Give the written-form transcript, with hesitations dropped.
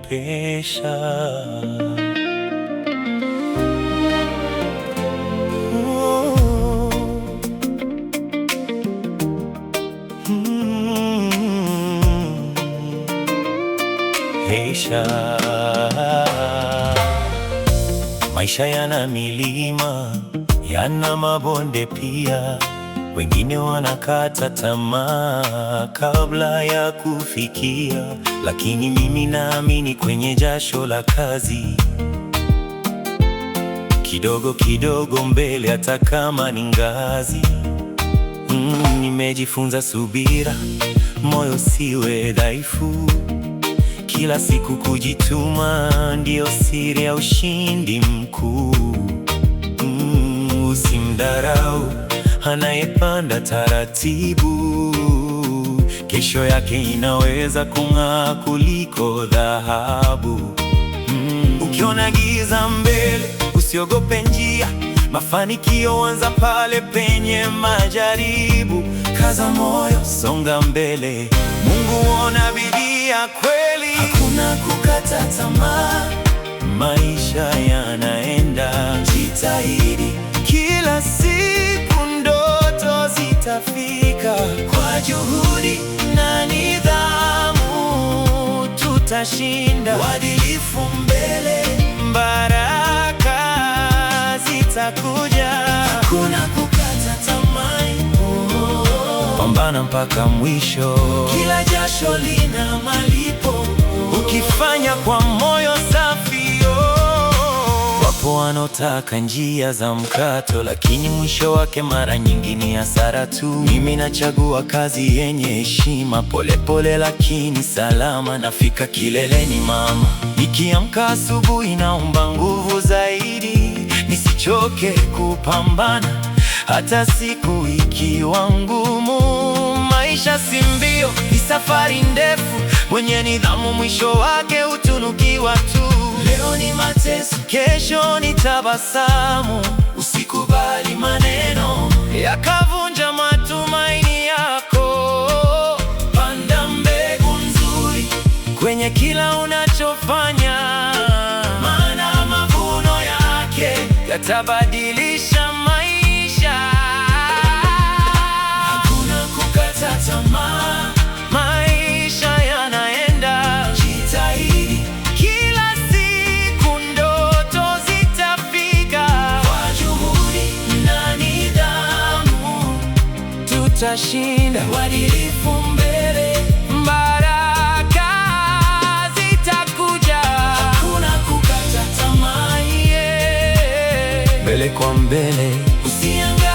Pesha. Pesha. Maisha yana milima, yana mabonde pia. Wengine wanakata tamaa kabla ya kufikia, lakini mimi naamini kwenye jasho la kazi. Kidogo kidogo mbele, hata kama ni ngazi. Nimejifunza subira, moyo siwe dhaifu. Kila siku kujituma, ndio siri ya ushindi mkuu. Usimdharau anayepanda taratibu, kesho yake inaweza kung'aa kuliko dhahabu. Ukiona giza mbele, usiogope njia. Mafanikio huanza pale penye majaribu. Kaza moyo, songa mbele, Mungu huona bidii ya kweli. Hakuna kukata tamaa, maisha yanaenda. Jitahidi kila siku, ndoto zitafika. Kwa juhudi na nidhamu tutashinda. Uadilifu mbele, baraka zitakuja. Hakuna kukata tamaa, pambana mpaka mwisho. Kila jasho lina malipo, ukifanya kwa moyo safi. Wapo wanaotaka njia za mkato, lakini mwisho wake mara nyingi ni hasara tu. Mimi nachagua kazi yenye heshima, polepole lakini salama. Nafika kileleni mama, nikiamka asubuhi naomba nguvu zaidi. Nisichoke kupambana hata siku ikiwa ngumu. Maisha si mbio, ni safari ndefu. Mwenye nidhamu mwisho wake hutunukiwa tu. Leo ni mateso, kesho ni tabasamu. Usikubali maneno yakavunja matumaini yako. Panda mbegu nzuri kwenye kila unachofanya, maana mavuno yake yatabadilisha maisha. Hakuna kukata tamaa, maisha yanaenda. Jitahidi kila siku, ndoto zitafika. Kwa juhudi na nidhamu tutashinda. Uadilifu mbele, baraka zitakuja. Hakuna kukata tamaa, mbele kwa mbele, usiangalie